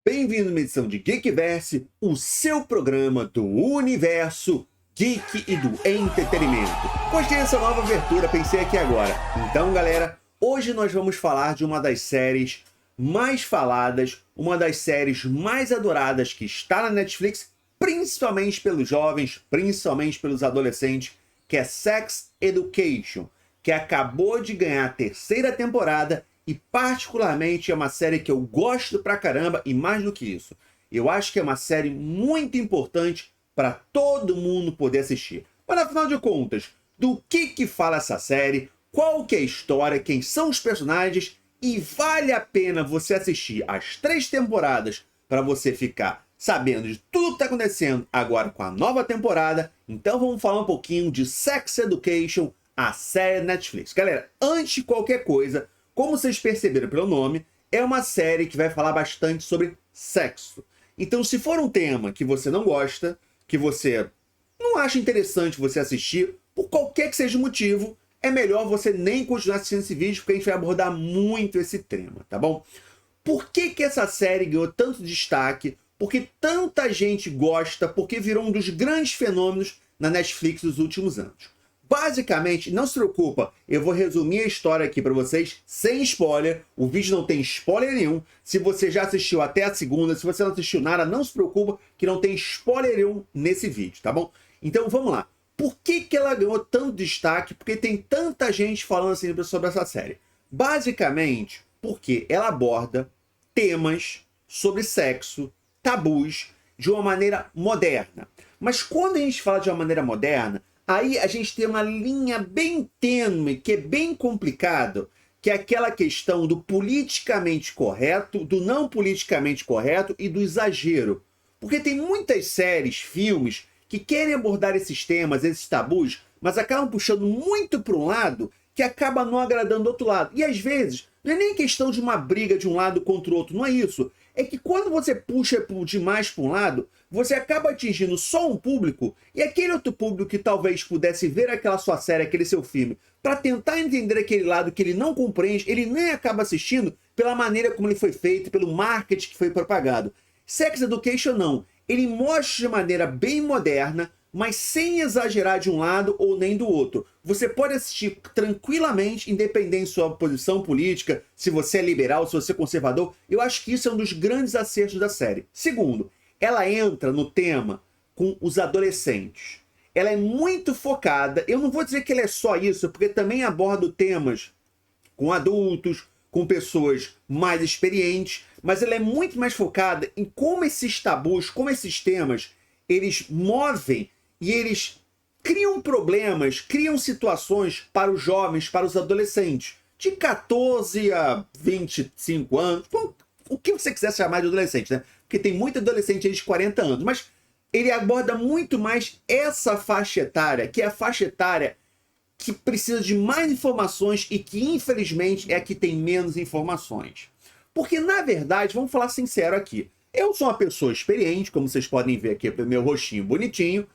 Bem-vindo a uma edição de Geekverse, o seu programa do universo geek e do entretenimento. Gostei dessa nova abertura, pensei aqui agora. Então, galera, hoje nós vamos falar de uma das séries mais faladas, uma das séries mais adoradas que está na Netflix, principalmente pelos jovens, principalmente pelos adolescentes, que é Sex Education, que acabou de ganhar a terceira temporada. E particularmente é uma série que eu gosto pra caramba, e mais do que isso, eu acho que é uma série muito importante para todo mundo poder assistir. Mas afinal de contas, do que fala essa série, qual que é a história, quem são os personagens, e vale a pena você assistir as 3 temporadas para você ficar sabendo de tudo que está acontecendo agora com a nova temporada. Então vamos falar um pouquinho de Sex Education, a série Netflix. Galera, antes de qualquer coisa, como vocês perceberam pelo nome, é uma série que vai falar bastante sobre sexo. Então, se for um tema que você não gosta, que você não acha interessante você assistir, por qualquer que seja o motivo, é melhor você nem continuar assistindo esse vídeo, porque a gente vai abordar muito esse tema, tá bom? Por que essa série ganhou tanto destaque? Por que tanta gente gosta? Porque virou um dos grandes fenômenos na Netflix dos últimos anos. Basicamente, não se preocupa, eu vou resumir a história aqui para vocês sem spoiler. O vídeo não tem spoiler nenhum. Se você já assistiu até a segunda, se você não assistiu nada, não se preocupa que não tem spoiler nenhum nesse vídeo, tá bom? Então vamos lá. Por que ela ganhou tanto destaque? Porque tem tanta gente falando assim sobre essa série. Basicamente, porque ela aborda temas sobre sexo, tabus, de uma maneira moderna. Mas quando a gente fala de uma maneira moderna, aí a gente tem uma linha bem tênue, que é bem complicado, que é aquela questão do politicamente correto, do não politicamente correto e do exagero. Porque tem muitas séries, filmes, que querem abordar esses temas, esses tabus, mas acabam puxando muito para um lado que acaba não agradando do outro lado. E às vezes, não é nem questão de uma briga de um lado contra o outro, não é isso. É que quando você puxa demais para um lado, você acaba atingindo só um público, e aquele outro público que talvez pudesse ver aquela sua série, aquele seu filme, para tentar entender aquele lado que ele não compreende, ele nem acaba assistindo pela maneira como ele foi feito, pelo marketing que foi propagado. Sex Education não. Ele mostra de maneira bem moderna, mas sem exagerar de um lado ou nem do outro. Você pode assistir tranquilamente, independente de sua posição política, se você é liberal, se você é conservador. Eu acho que isso é um dos grandes acertos da série. Segundo, ela entra no tema com os adolescentes. Ela é muito focada, eu não vou dizer que ela é só isso, porque também aborda temas com adultos, com pessoas mais experientes, mas ela é muito mais focada em como esses tabus, como esses temas, eles movem e eles criam problemas, criam situações para os jovens, para os adolescentes, de 14 a 25 anos, o que você quiser chamar de adolescente, né? Porque tem muito adolescente aí de 40 anos, mas ele aborda muito mais essa faixa etária, que é a faixa etária que precisa de mais informações e que, infelizmente, é a que tem menos informações. Porque, na verdade, vamos falar sincero aqui, eu sou uma pessoa experiente, como vocês podem ver aqui pelo meu rostinho bonitinho.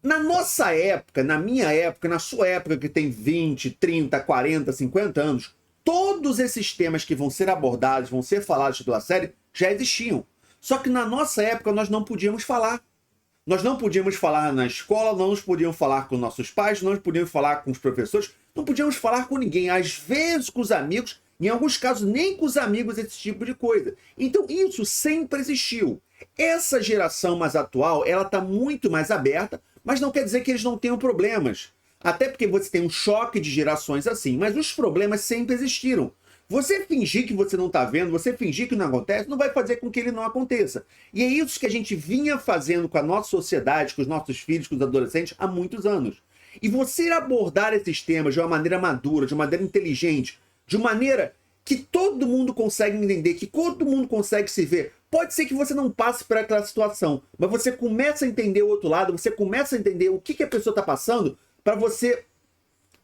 Na nossa época, na minha época, na sua época que tem 20, 30, 40, 50 anos, todos esses temas que vão ser abordados, vão ser falados pela série, já existiam. Só que na nossa época nós não podíamos falar. Nós não podíamos falar na escola, não podíamos falar com nossos pais, não podíamos falar com os professores, não podíamos falar com ninguém. Às vezes com os amigos, em alguns casos nem com os amigos, esse tipo de coisa. Então isso sempre existiu. Essa geração mais atual, ela está muito mais aberta, mas não quer dizer que eles não tenham problemas. Até porque você tem um choque de gerações assim, mas os problemas sempre existiram. Você fingir que você não está vendo, você fingir que não acontece, não vai fazer com que ele não aconteça. E é isso que a gente vinha fazendo com a nossa sociedade, com os nossos filhos, com os adolescentes, há muitos anos. E você abordar esses temas de uma maneira madura, de uma maneira inteligente, de uma maneira que todo mundo consegue entender, que todo mundo consegue se ver. Pode ser que você não passe por aquela situação, mas você começa a entender o outro lado, você começa a entender o que a pessoa está passando, para você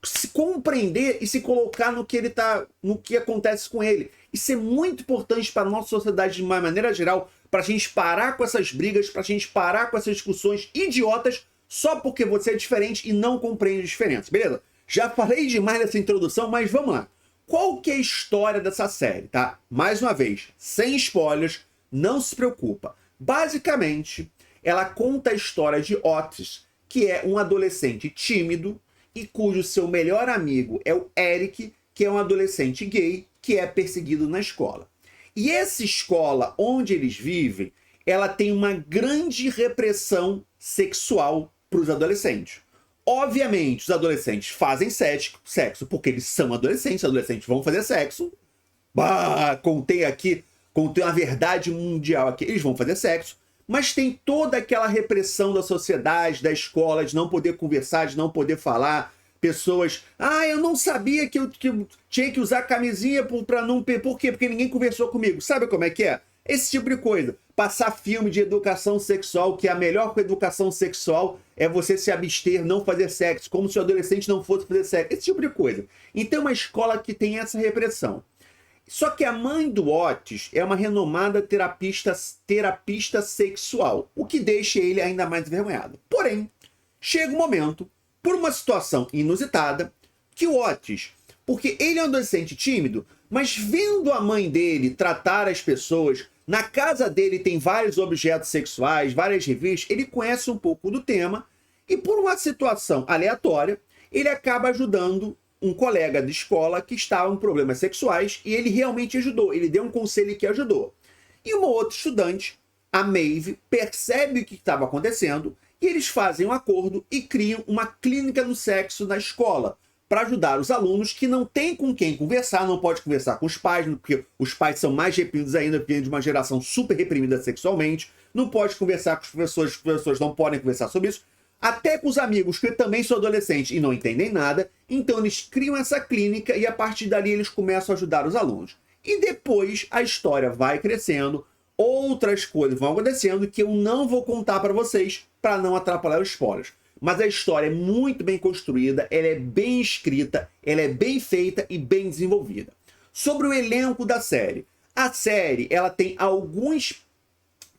se compreender e se colocar no que ele tá, no que acontece com ele. Isso é muito importante para a nossa sociedade de uma maneira geral, para a gente parar com essas brigas, para a gente parar com essas discussões idiotas só porque você é diferente e não compreende a diferença, beleza? Já falei demais nessa introdução, mas vamos lá. Qual que é a história dessa série, tá? Mais uma vez, sem spoilers, Não se preocupa. Basicamente, ela conta a história de Otis, que é um adolescente tímido e cujo seu melhor amigo é o Eric, que é um adolescente gay que é perseguido na escola. E essa escola onde eles vivem, ela tem uma grande repressão sexual para os adolescentes. Obviamente, os adolescentes fazem sexo porque eles são adolescentes vão fazer sexo. Contei a verdade mundial aqui, eles vão fazer sexo. Mas tem toda aquela repressão da sociedade, da escola, de não poder conversar, de não poder falar. Pessoas, eu não sabia que eu tinha que usar camisinha para não... Por quê? Porque ninguém conversou comigo. Sabe como é que é? Esse tipo de coisa. Passar filme de educação sexual, que a melhor educação sexual é você se abster, não fazer sexo, como se o adolescente não fosse fazer sexo. Esse tipo de coisa. Então é uma escola que tem essa repressão. Só que a mãe do Otis é uma renomada terapista sexual, o que deixa ele ainda mais envergonhado. Porém, chega um momento, por uma situação inusitada, que o Otis, porque ele é um adolescente tímido, mas vendo a mãe dele tratar as pessoas, na casa dele tem vários objetos sexuais, várias revistas, ele conhece um pouco do tema, e por uma situação aleatória, ele acaba ajudando um colega de escola que estava com problemas sexuais, e ele realmente ajudou, ele deu um conselho que ajudou. E uma outra estudante, a Maeve, percebe o que estava acontecendo, e eles fazem um acordo e criam uma clínica do sexo na escola, para ajudar os alunos que não têm com quem conversar, não pode conversar com os pais, porque os pais são mais reprimidos ainda, porque de uma geração super reprimida sexualmente, não pode conversar com os professores não podem conversar sobre isso, até com os amigos que também são adolescentes e não entendem nada, então eles criam essa clínica e a partir dali eles começam a ajudar os alunos. E depois a história vai crescendo, outras coisas vão acontecendo que eu não vou contar para vocês, para não atrapalhar os spoilers. Mas a história é muito bem construída, ela é bem escrita, ela é bem feita e bem desenvolvida. Sobre o elenco da série. A série ela tem alguns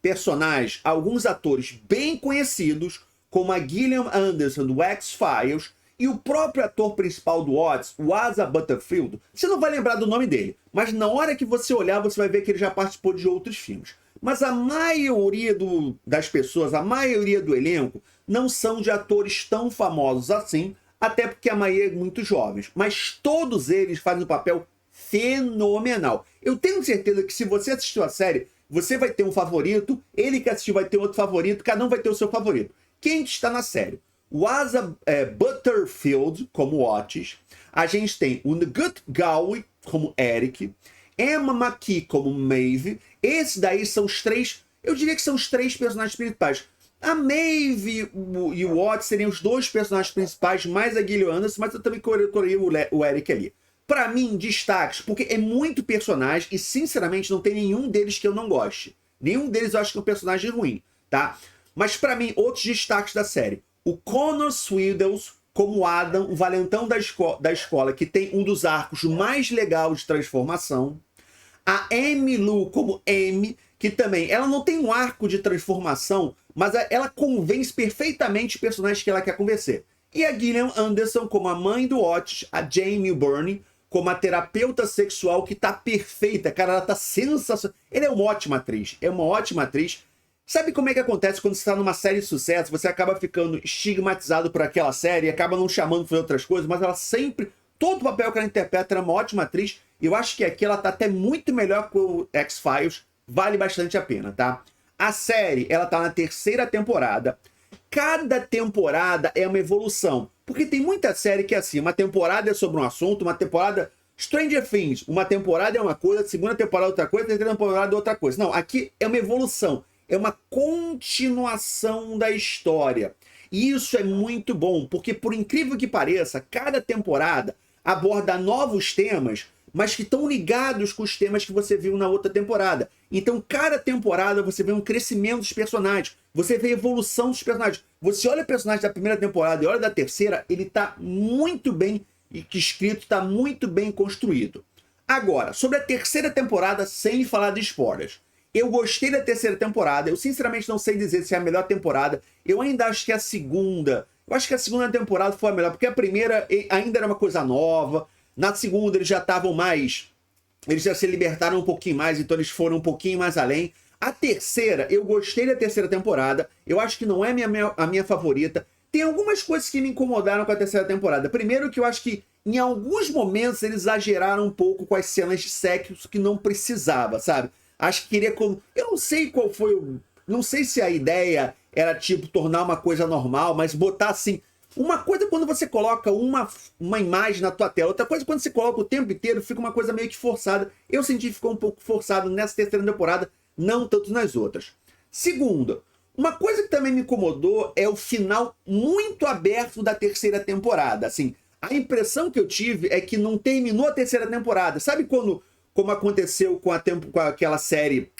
personagens, alguns atores bem conhecidos, como a Gillian Anderson do X-Files e o próprio ator principal do Otis, o Asa Butterfield. Você não vai lembrar do nome dele, mas na hora que você olhar, você vai ver que ele já participou de outros filmes. Mas a maioria das pessoas, a maioria do elenco, não são de atores tão famosos assim, até porque a maioria é muito jovens. Mas todos eles fazem um papel fenomenal. Eu tenho certeza que se você assistiu a série, você vai ter um favorito, ele que assistiu vai ter outro favorito, cada um vai ter o seu favorito. Quem está na série? O Asa Butterfield, como Otis. A gente tem o Ngut Gal como Eric. Emma McKee como Maeve. Esses daí são os três, eu diria que são os três personagens principais. A Maeve e o Otis seriam os dois personagens principais, mais a Gillian Anderson, mas eu também colocaria o Eric ali. Pra mim, destaques, porque é muito personagem e, sinceramente, não tem nenhum deles que eu não goste. Nenhum deles eu acho que é um personagem ruim, tá? Mas pra mim, outros destaques da série. O Connor Swindles como Adam, o valentão da escola, que tem um dos arcos mais legais de transformação. A Amy Lou como Amy, que também, ela não tem um arco de transformação, mas ela convence perfeitamente os personagens que ela quer convencer. E a Gillian Anderson como a mãe do Otis, a Jamie Burney, como a terapeuta sexual que tá perfeita, cara, ela tá sensacional. Ela é uma ótima atriz, Sabe como é que acontece quando você tá numa série de sucesso, você acaba ficando estigmatizado por aquela série e acaba não chamando para outras coisas, mas ela sempre, todo o papel que ela interpreta, ela é uma ótima atriz. Eu acho que aqui ela tá até muito melhor que o X-Files, vale bastante a pena, tá? A série, ela tá na 3ª temporada. Cada temporada é uma evolução. Porque tem muita série que é assim, uma temporada é sobre um assunto, uma temporada... Stranger Things, uma temporada é uma coisa, segunda temporada é outra coisa, terceira temporada é outra coisa. Não, aqui é uma evolução. É uma continuação da história. E isso é muito bom, porque por incrível que pareça, cada temporada aborda novos temas, mas que estão ligados com os temas que você viu na outra temporada. Então, cada temporada você vê um crescimento dos personagens, você vê a evolução dos personagens. Você olha o personagem da primeira temporada e olha da terceira, ele está muito bem escrito, está muito bem construído. Agora, sobre a 3ª temporada, sem falar de spoilers. Eu gostei da 3ª temporada, eu sinceramente não sei dizer se é a melhor temporada, eu ainda acho que a segunda temporada foi a melhor, porque a primeira ainda era uma coisa nova, na segunda eles já estavam mais, eles já se libertaram um pouquinho mais, então eles foram um pouquinho mais além. A terceira, eu gostei da terceira temporada. Eu acho que não é a minha favorita. Tem algumas coisas que me incomodaram com a terceira temporada. Primeiro que eu acho que em alguns momentos eles exageraram um pouco com as cenas de sexo que não precisava, sabe? Acho que queria como... Eu não sei qual foi o... Não sei se a ideia era, tipo, tornar uma coisa normal, mas botar assim... Uma coisa quando você coloca uma imagem na tua tela, outra coisa quando você coloca o tempo inteiro, fica uma coisa meio que forçada. Eu senti que ficou um pouco forçado nessa terceira temporada, não tanto nas outras. Segundo, uma coisa que também me incomodou é o final muito aberto da terceira temporada. Assim, a impressão que eu tive é que não terminou a terceira temporada. Sabe quando, como aconteceu com aquela série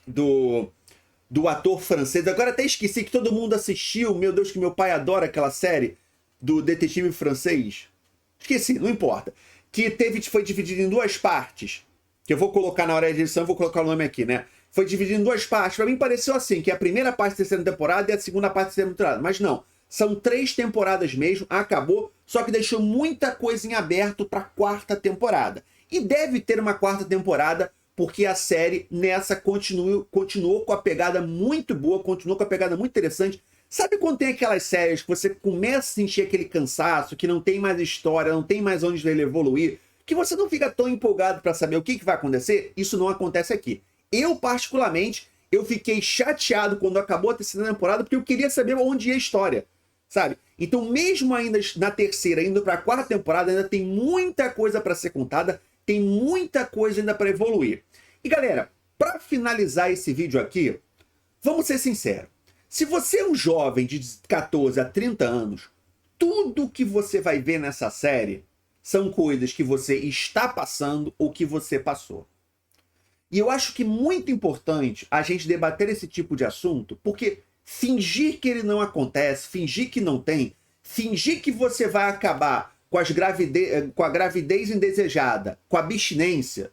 do ator francês? Agora até esqueci que todo mundo assistiu. Meu Deus, que meu pai adora aquela série do detetive francês. Esqueci, não importa. Que foi dividido em duas partes. Que eu vou colocar na hora de edição, vou colocar o nome aqui, né? Foi dividido em duas partes. Pra mim pareceu assim, que a primeira parte da terceira temporada e a segunda parte da terceira temporada. Mas não, são 3 temporadas mesmo, acabou, só que deixou muita coisa em aberto pra quarta temporada. E deve ter uma quarta temporada, porque a série nessa continuou com a pegada muito boa, continuou com a pegada muito interessante. Sabe quando tem aquelas séries que você começa a sentir aquele cansaço, que não tem mais história, não tem mais onde ele evoluir, que você não fica tão empolgado pra saber o que vai acontecer? Isso não acontece aqui. Eu, particularmente, eu fiquei chateado quando acabou a terceira temporada, porque eu queria saber onde ia a história, sabe? Então, mesmo ainda na terceira, indo para a quarta temporada, ainda tem muita coisa para ser contada, tem muita coisa ainda para evoluir. E, galera, para finalizar esse vídeo aqui, vamos ser sinceros. Se você é um jovem de 14 a 30 anos, tudo que você vai ver nessa série são coisas que você está passando ou que você passou. E eu acho que é muito importante a gente debater esse tipo de assunto, porque fingir que ele não acontece, fingir que não tem, fingir que você vai acabar com a gravidez indesejada, com a abstinência,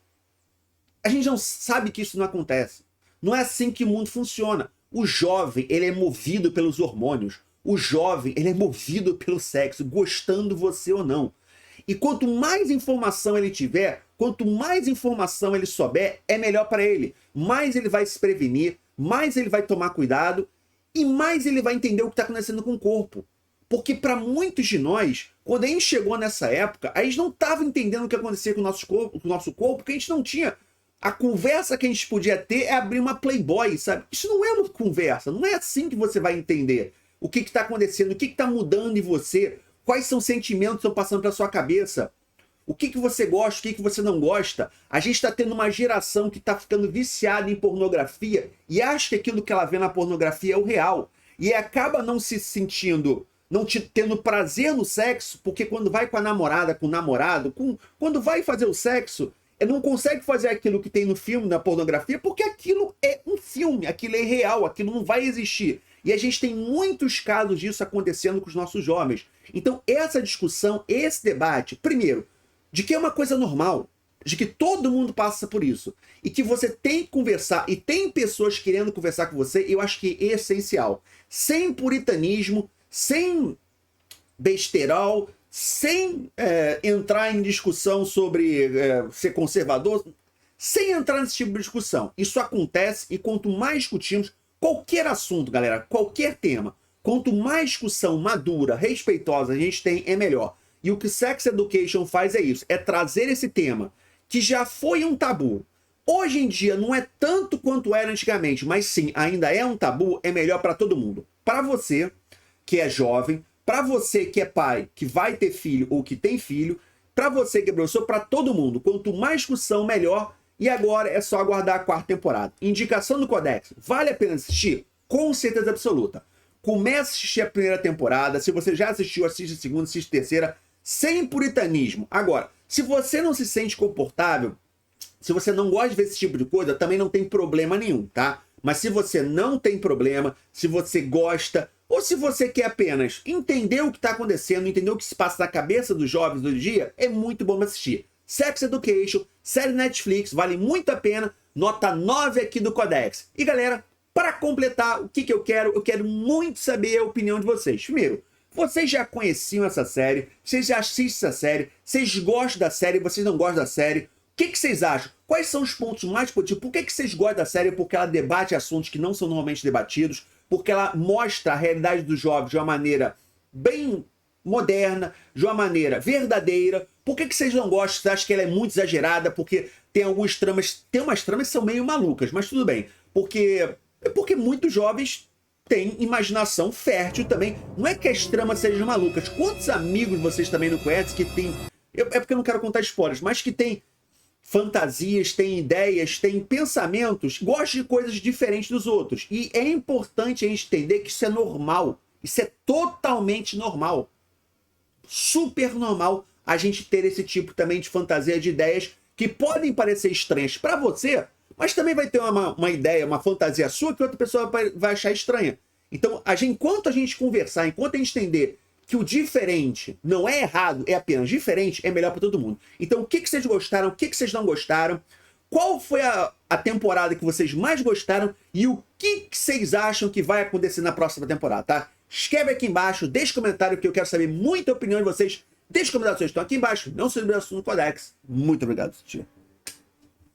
a gente não sabe que isso não acontece. Não é assim que o mundo funciona. O jovem, ele é movido pelos hormônios. O jovem, ele é movido pelo sexo, gostando você ou não. E quanto mais informação ele tiver, quanto mais informação ele souber, é melhor para ele. Mais ele vai se prevenir, mais ele vai tomar cuidado e mais ele vai entender o que está acontecendo com o corpo. Porque para muitos de nós, quando a gente chegou nessa época, a gente não estava entendendo o que acontecia com o nosso corpo, porque a gente não tinha. A conversa que a gente podia ter é abrir uma Playboy, sabe? Isso não é uma conversa, não é assim que você vai entender o que está acontecendo, o que está mudando em você, quais são os sentimentos que estão passando pela sua cabeça, o que você gosta, o que você não gosta. A gente está tendo uma geração que está ficando viciada em pornografia e acha que aquilo que ela vê na pornografia é o real. E acaba não se sentindo, tendo prazer no sexo, porque quando vai com a namorada, com o namorado, quando vai fazer o sexo, não consegue fazer aquilo que tem no filme, na pornografia, porque aquilo é um filme, aquilo é real, aquilo não vai existir. E a gente tem muitos casos disso acontecendo com os nossos jovens. Então, essa discussão, esse debate, primeiro, de que é uma coisa normal, de que todo mundo passa por isso, e que você tem que conversar, e tem pessoas querendo conversar com você, eu acho que é essencial. Sem puritanismo, sem besterol, sem entrar em discussão sobre ser conservador, sem entrar nesse tipo de discussão. Isso acontece e quanto mais discutimos qualquer assunto, galera, qualquer tema, quanto mais discussão madura, respeitosa a gente tem, é melhor. E o que Sex Education faz é isso, é trazer esse tema, que já foi um tabu. Hoje em dia não é tanto quanto era antigamente, mas sim, ainda é um tabu, é melhor para todo mundo. Para você, que é jovem, para você que é pai, que vai ter filho ou que tem filho, para você que é professor, para todo mundo. Quanto mais discussão, melhor. E agora é só aguardar a quarta temporada. Indicação do Codex, vale a pena assistir? Com certeza absoluta. Comece a assistir a primeira temporada. Se você já assistiu, assiste a segunda, assiste a terceira. Sem puritanismo. Agora, se você não se sente confortável, se você não gosta de ver esse tipo de coisa, também não tem problema nenhum, tá? Mas se você não tem problema, se você gosta, ou se você quer apenas entender o que está acontecendo, entender o que se passa na cabeça dos jovens do dia, é muito bom assistir. Sex Education, série Netflix, vale muito a pena, nota 9 aqui do Codex. E galera, para completar, o que eu quero? Eu quero muito saber a opinião de vocês. Primeiro, vocês já conheciam essa série? Vocês já assistem essa série? Vocês gostam da série? Vocês não gostam da série? que vocês acham? Quais são os pontos mais positivos? Por que vocês gostam da série? Porque ela debate assuntos que não são normalmente debatidos, porque ela mostra a realidade dos jovens de uma maneira bem moderna, de uma maneira verdadeira. Por que vocês não gostam? Vocês acham que ela é muito exagerada? Porque tem algumas tramas, tem umas tramas que são meio malucas, mas tudo bem. Porque muitos jovens têm imaginação fértil também. Não é que as tramas sejam malucas. Quantos amigos vocês também não conhecem que tem... É porque eu não quero contar spoilers, mas que tem fantasias, tem ideias, tem pensamentos, gostam de coisas diferentes dos outros. E é importante a gente entender que isso é normal. Isso é totalmente normal. Super normal a gente ter esse tipo também de fantasia, de ideias que podem parecer estranhas para você, mas também vai ter uma ideia, uma fantasia sua que outra pessoa vai achar estranha. Então, enquanto a gente conversar, enquanto a gente entender que o diferente não é errado, é apenas diferente, é melhor para todo mundo. Então, o que vocês gostaram, o que vocês não gostaram, qual foi a temporada que vocês mais gostaram e o que vocês acham que vai acontecer na próxima temporada, tá? Escreve aqui embaixo, deixa comentário que eu quero saber muita opinião de vocês. Deixa comentários que estão aqui embaixo. Não se inscreva no Codex. Muito obrigado, tio.